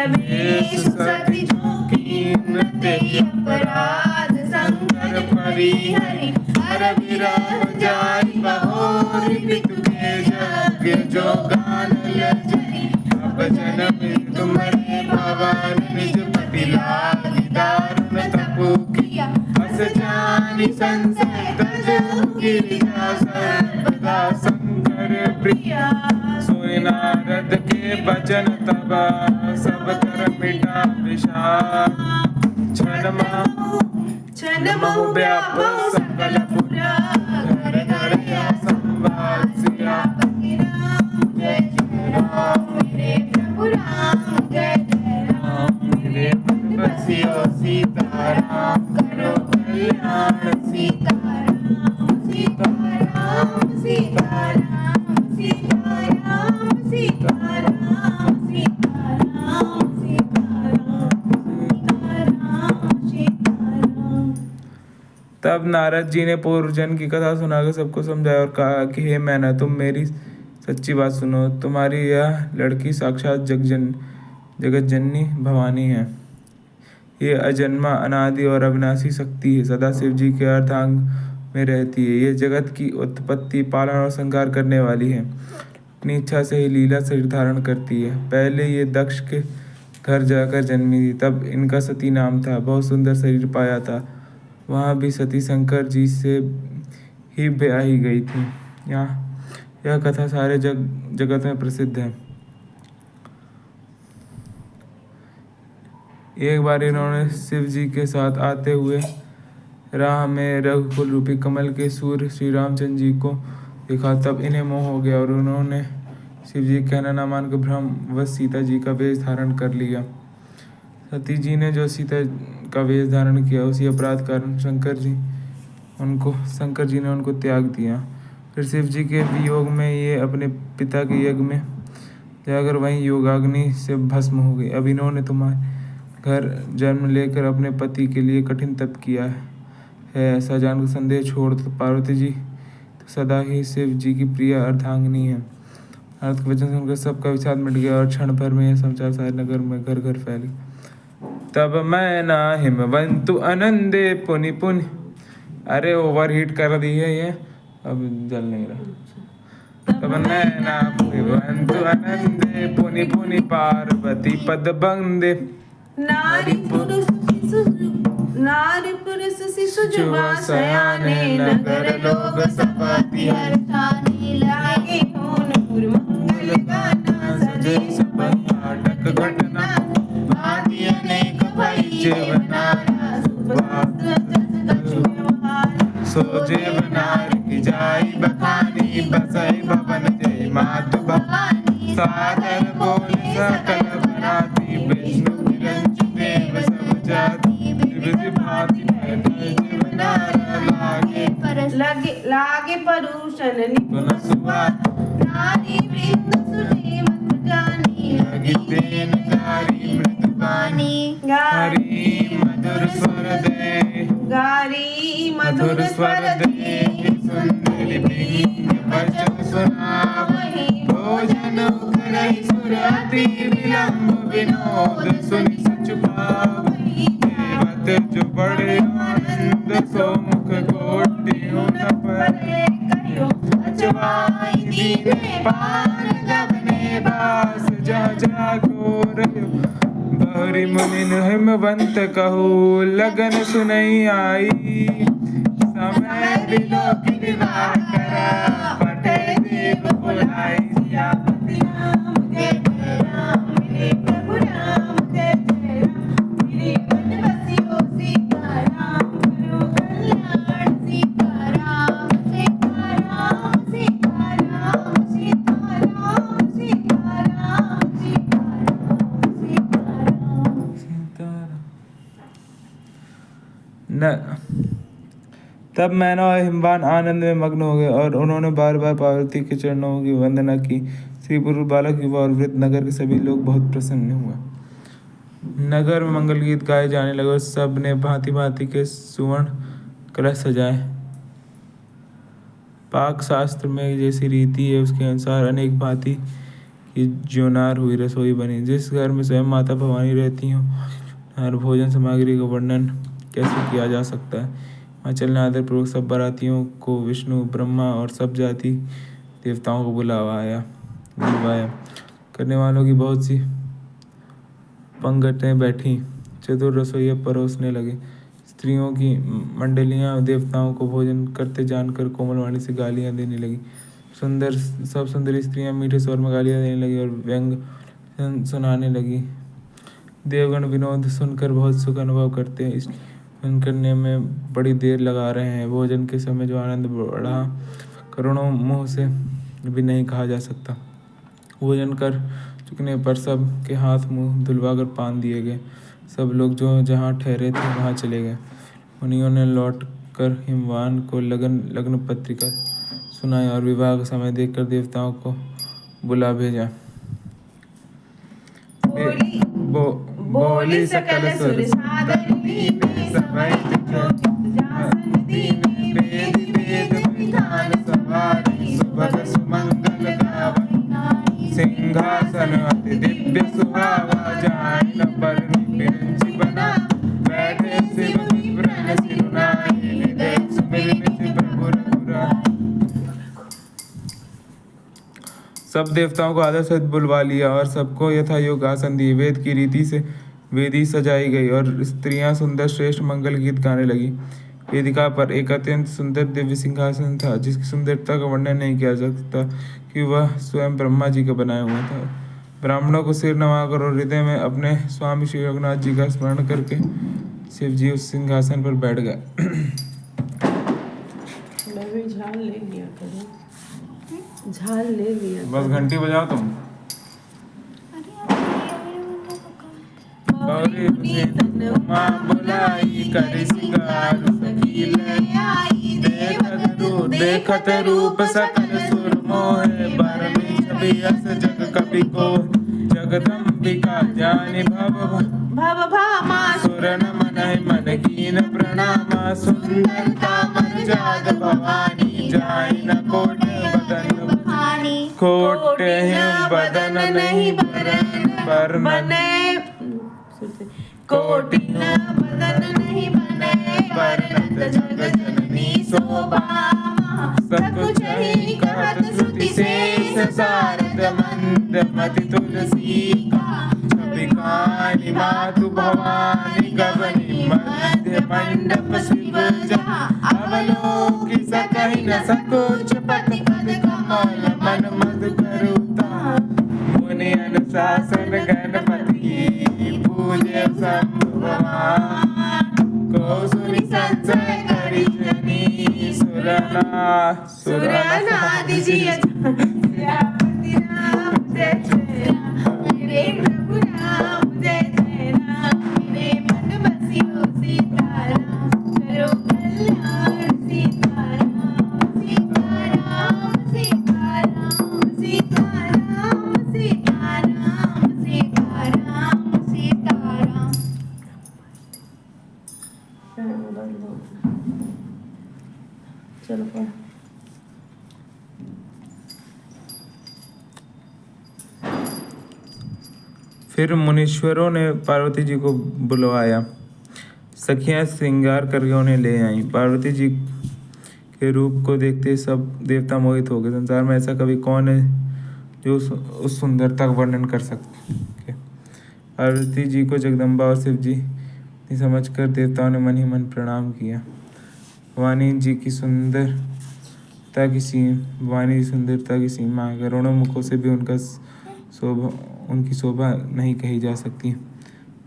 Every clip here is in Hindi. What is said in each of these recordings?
वेश सती झोंकी नृत्य अपराध शंकर परिहरि हर विरह जाई बहोर पितु के यज्ञ जो गान लजरी अब जन्म तुम्हारे भवन निज पति लागी दारुण तपु किया अस जानी संशय तजहु गिरिजा सर्वदा शंकर प्रिया सुनि नारद के बचन तब सब कर मिटा विषाद क्षण महु व्यापो सकल पुरा घर घर संवाद सियापति राम जय जय राम मेरे प्रभु राम जय जय राम मेरे मन बसियो सीताराम करो कल्याण सीताराम सीताराम सीताराम सीताराम सीताराम सीताराम सीताराम। तब नारद जी ने पूर्वजन्म की कथा सुनाकर सबको समझाया और कहा कि हे मैना, तुम मेरी सच्ची बात सुनो। तुम्हारी यह लड़की साक्षात जगत जननी भवानी है। ये अजन्मा अनादि और अविनाशी शक्ति है, सदा शिव जी के अर्धांग में रहती है। ये जगत की उत्पत्ति, पालन और संहार करने वाली है। अपनी इच्छा से ही लीला शरीर धारण करती है। पहले ये दक्ष के घर जाकर जन्मी थी, तब इनका सती नाम था। बहुत सुंदर शरीर पाया था। वहाँ भी सती शंकर जी से ही ब्याही गई थी। यह कथा सारे जगत में प्रसिद्ध है। एक बार इन्होंने शिव जी के साथ आते हुए राह में रघुकुल रूपी कमल के सूर्य श्री रामचंद्र जी को देखा। तब इन्हें मोह हो गया और उन्होंने शिव जी कहना न मानकर भ्रमवश सीता जी का वेश धारण कर लिया। सती जी ने जो सीता का वेश धारण किया, उसी अपराध कारण शंकर जी ने उनको त्याग दिया। फिर शिव जी के वियोग में ये अपने पिता के यज्ञ में जाकर वहीं योगाग्नि से भस्म हो गई। अब इन्होंने तुम्हारे घर जन्म लेकर अपने पति के लिए कठिन तप किया है। ऐसा जानकर संदेह छोड़ तो पार्वती जी तो सदा ही शिव जी की प्रिय अर्धांगिनी है। नारद के वचन सुनकर सबका विषाद मिट गया और क्षण भर में यह समाचार सारे नगर में घर घर फैल गया। तब मैना हिमवंतु आनंदे पुनि पुनि, अरे ओवर हीट कर दी है ये, अब जल नहीं रहा। तब मैना हिमवंतु आनंदे पुनि पुनि पार्वती पद बंदे, नारी पुरुष शिशु जुवा सयाने नगर लोग सपति हर्षाने लागे होनपुर मंगल गाना सजे सब नाटक घटना भांति अनेक भई जीवनारा सो जीवनार की जाई बखानी बसई भवन जय मातु भवानी सादर बोल सकल बराती विष्णु निरंजन देव सब जाति विधि भांति लागे परुषन निपुण सुवाद नारी वृंद सुने मत जानी लगी तेन गारी मृदुबानी गारी मधुर स्वर दे सुंदरी प्रिय वचन सुनावहि भोजन करहि सुर अति विलंब विनोद सुनि सच पावहि देवत जो बड़े आनंद सो मुख कोटि न परे कहियो अचवाई दीने पार गवने बास जहाँ जागो रहियो बहरी मुनिन हिमवंत कहू लगन सुनई आई समय बिलोक विवाह करा पटे देव बुलाई सियापति राम जय जय राम मेरे प्रभु राम जय जय राम मेरे मन बसियो सीताराम करो कल्याण सीताराम सीताराम सीताराम सीताराम सीताराम न तब मैना और हिमवान आनंद में मग्न हो गए और उन्होंने बार बार पार्वती के चरणों की वंदना की। स्त्री पुरुष बालक युवा और वृद्ध नगर के सभी लोग बहुत प्रसन्न हुए। नगर में मंगल गीत गाए जाने लगे और सब ने भांति भांति के सुवर्ण कलश सजाए। पाक शास्त्र में जैसी रीति है उसके अनुसार अनेक भांति की ज्योनार हुई रसोई बनी। जिस घर में स्वयं माता भवानी रहती हो, हर भोजन सामग्री का वर्णन कैसे किया जा सकता है। हिमाचल ने आदरपूर्वक सब बारातियों को विष्णु, ब्रह्मा और सब जाति देवताओं को बुलवाया। करने वालों की बहुत सी पंगतें बैठी। चतुर रसोइया परोसने लगे। स्त्रियों की मंडलियां देवताओं को भोजन करते जानकर कोमलवाणी से गालियां देने लगी। सब सुंदरी स्त्रियां मीठे स्वर में गालियां देने लगी और व्यंग सुनाने लगी। देवगण विनोद सुनकर बहुत सुख अनुभव करते हैं। इस करने में बड़ी देर लगा रहे हैं। भोजन के समय जो आनंद बढ़ा करोड़ों मुँह से भी नहीं कहा जा सकता। भोजन कर चुकने पर सब के हाथ मुंह धुलवाकर पान दिए गए। सब लोग जो जहाँ ठहरे थे वहाँ चले गए। मुनियों ने लौट कर हिमवान को लग्न पत्रिका सुनाई और विवाह का समय देखकर देवताओं को बुला भेजा। बोली सकल सुर सादर लीने सभै जासन दीने वेद वेद विधान सवारी सुभग सुमंगल गावई सिंहासन अति दिव्य सुहावा जान न पर बिरंची बना बैठे शिव विप्र सिरुनाई विदेश सुमिर निधि प्रभु रघुराई। सब देवताओं को आदर सहित बुलवा लिया और सबको यथा योग आसन दिए। वेद की रीति से वेदी सजाई गई और स्त्रियां सुंदर श्रेष्ठ मंगल गीत गाने लगी। वेदिका पर एक अत्यंत सुंदर दिव्य सिंहासन था जिसकी सुंदरता का वर्णन नहीं किया जा सकता कि वह स्वयं ब्रह्मा जी का बनाया हुआ था। ब्राह्मणों को सिर नवाकर और हृदय में अपने स्वामी श्री रघुनाथ जी का स्मरण करके शिव जी उस सिंहासन पर बैठ गए। झाल ले लिया। बस घंटी बजाओ तुम। माँ बुलाई करी सिंगार सखी ले आई देखत रूप सकल सुर मोहे बरमी छवि अस जग कपि को जगदम्बिका जानि भव भामा सुर नमन मन कीन प्रणामा सुंदरता मन जाग भवानी जाई न कोट बदन नहीं बरने कोटि न बदन नहीं बने बरनत जग जननी शोभा सब कुछ ही कहत श्रुति शेष सारद मंद मति तुलसी का छवि कानि मातु भवानी गवनी मध्य मंडप शिव जहाँ अवलोकि सकहि न सकुच पति पद कमल मन मधु करुता मुनि अनुशासन गणपति पूज्य शंभु भगवान को सुनि संशय करि जनी सुरनादि जिय सियापति राम जय जय राम मेरे प्रभु राम जय जय राम मेरे मन बसियो सीताराम करो कल्याण सीताराम सीताराम सीताराम सीताराम सीताराम सीताराम सीताराम। चलो पढ़। फिर मुनीश्वरों ने पार्वती जी को बुलवाया। सखियां श्रृंगार करके उन्हें ले आईं। पार्वती जी के रूप को देखते सब देवता मोहित हो गए। संसार में ऐसा कभी कौन है जो उस सुंदरता का वर्णन कर सके। पार्वती जी को जगदम्बा और शिव जी समझकर देवताओं ने मन ही मन प्रणाम किया। भवानी जी की सुंदरता की सीमा है। करोड़ों मुखों से भी उनकी शोभा नहीं कही जा सकती।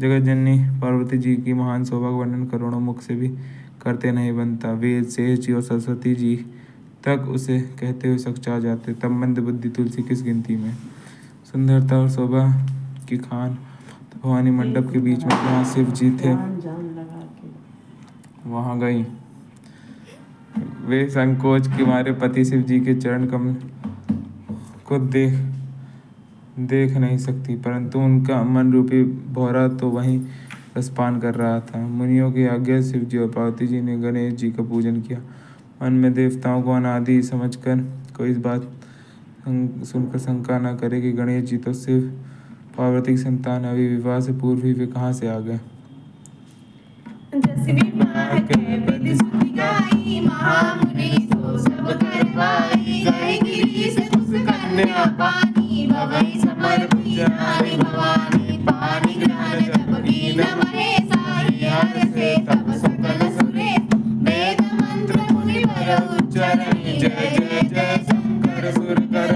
जगत जननी पार्वती जी की महान शोभा का वर्णन करोड़ों मुख से भी करते नहीं बनता। वेद शेष जी और सरस्वती जी तक उसे कहते हुए सकचा जाते, तब मंद बुद्धि तुलसी किस गिनती में। सुंदरता और शोभा की खान तो भवानी मंडप के बीच में जहाँ शिव जी थे वहाँ गई। वे संकोच के मारे पति शिव जी के चरण कमल को देख नहीं सकती, परंतु उनका मन रूपी भौरा तो वहीं रसपान कर रहा था। मुनियों की आज्ञा शिव जी और पार्वती जी ने गणेश जी का पूजन किया। मन में देवताओं को अनादि समझकर कोई इस बात सुनकर शंका न करे कि गणेश जी तो शिव पार्वती की संतान, अभी विवाह से पूर्व ही वे कहाँ से आ गए। जस विवाह के विधि सुधि गाई, महामुनि सो सब करवाई। गए गिरीश उस कन्या पानी, भवई समर्पी नारी भवानी। पानी ग्रहण जब कीन महेशा, हर से तब सकल सुरेश। वेद मंत्र मुनि वर उच्चारणी, जय जय जय शंकर सुर कर।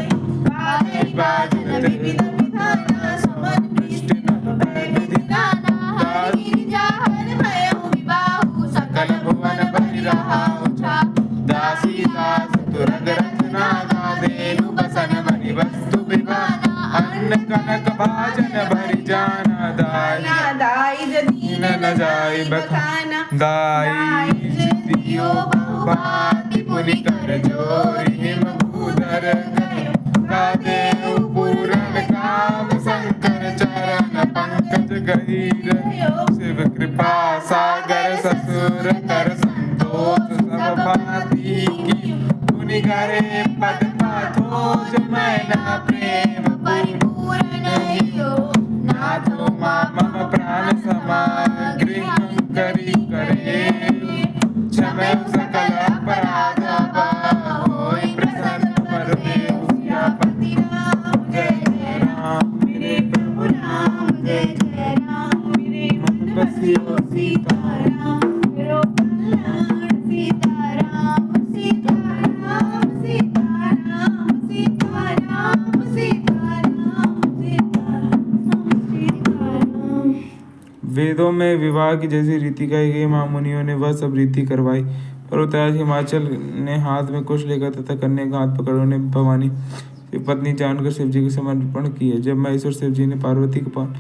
बाजन विविध विधाना, समन पृष्ठ नभ बैठ धिलाना। हरि गिरिजा हर भयउ विबाहु, सकल भुवन भरि रहाउ छाऊ। दासी दास तुरग रचना, धेनु बसन मणि वस्तु विमाना। अन्न कनक भाजन भरि जाना, दाई जदीन न जाय बखाना। दाई दियो बहुभांति पुनि कर जोरि, हिम भूधर देव पूरन काम। शंकर चरण पंकज गहीर, शिव कृपा सागर ससुर कर। संतोष सब भांति की, मुनि गहे पद पाथोज। मैना प्रेम परिपूर्ण हियो, नाथो मम प्राण समाग्रि। करी करे क्षमै सकल अपराध, होई प्रसन्न परमेशु सियापति राम। जय जय राम मेरे प्रभु राम, जय जय राम मेरे मन बसियो सीताराम। मेरो कल्याण सीताराम, सीताराम सीताराम सीताराम सीताराम सीताराम। वेदों में विवाह की जैसी रीति कही गई, महामुनियों ने वह सब रीति करवाई। पर्वतराज हिमाचल ने हाथ में कुश लेकर तथा कन्या का हाथ पकड़ उन्हें भवानी की पत्नी जानकर शिव जी को समर्पण किया। जब महेश्वर शिव जी ने पार्वती को पान,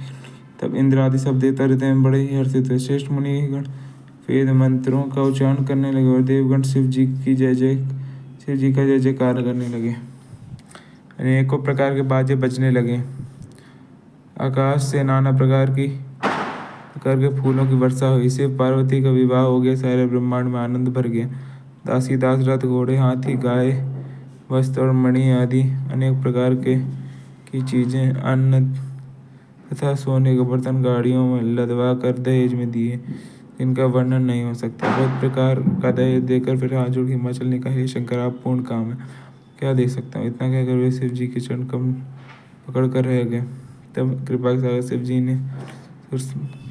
तब इंद्र आदि सब देवता हृदय में बड़े ही हर्षित हुए। श्रेष्ठ मुनिगण वेद मंत्रों का उच्चारण करने लगे और देवगण शिव जी का जय जयकार करने लगे। अनेकों प्रकार के बाजे बजने लगे। आकाश से नाना प्रकार के फूलों की वर्षा हुई। शिव पार्वती का विवाह हो गया। सारे ब्रह्मांड में आनंद भर गया। दासी दास रथ घोड़े हाथी गाय वस्त्र और मणि आदि अनेक प्रकार की चीजें, अन्न तथा सोने के बर्तन गाड़ियों में लदवा कर दहेज में दिए, जिनका वर्णन नहीं हो सकता। बहुत प्रकार का दहेज देकर फिर हाथ जोड़ हिमाचल ने कहा, हे शंकर, आप पूर्ण काम है, क्या दे सकता हूँ। इतना कहकर वे शिव जी के चरण कमल पकड़ कर रह गए। तब कृपा के सागर शिव जी ने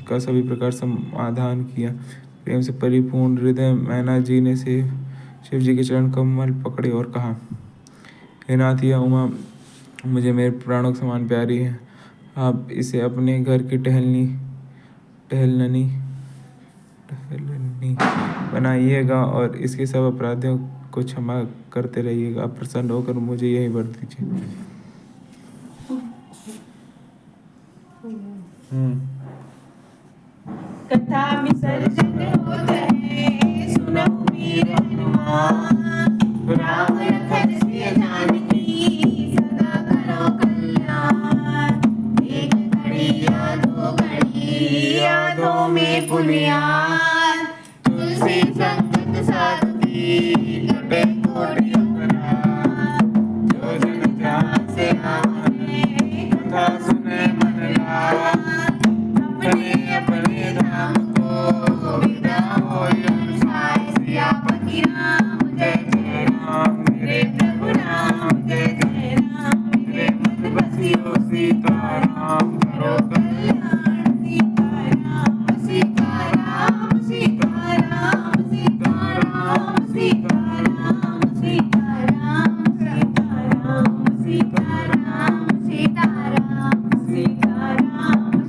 का सभी प्रकार समाधान किया। प्रेम से परिपूर्ण हृदय मैना जी ने शिव जी के चरण कमल पकड़े और कहा, हे नाथ, यह उमा मुझे मेरे प्राणों के समान प्यारी है। आप इसे अपने घर की टहलनी बनाइएगा और इसके सब अपराधियों को क्षमा करते रहिएगा। आप प्रसन्न होकर मुझे यही वर दीजिए। कथा विसर्जन होत है, सुनहु वीर हनुमान। राम लखन सिय जानकी, सदा करो कल्याण। एक घड़ी या दो घड़ी, यादों में पुनियाद। तुलसी संगत साधु की,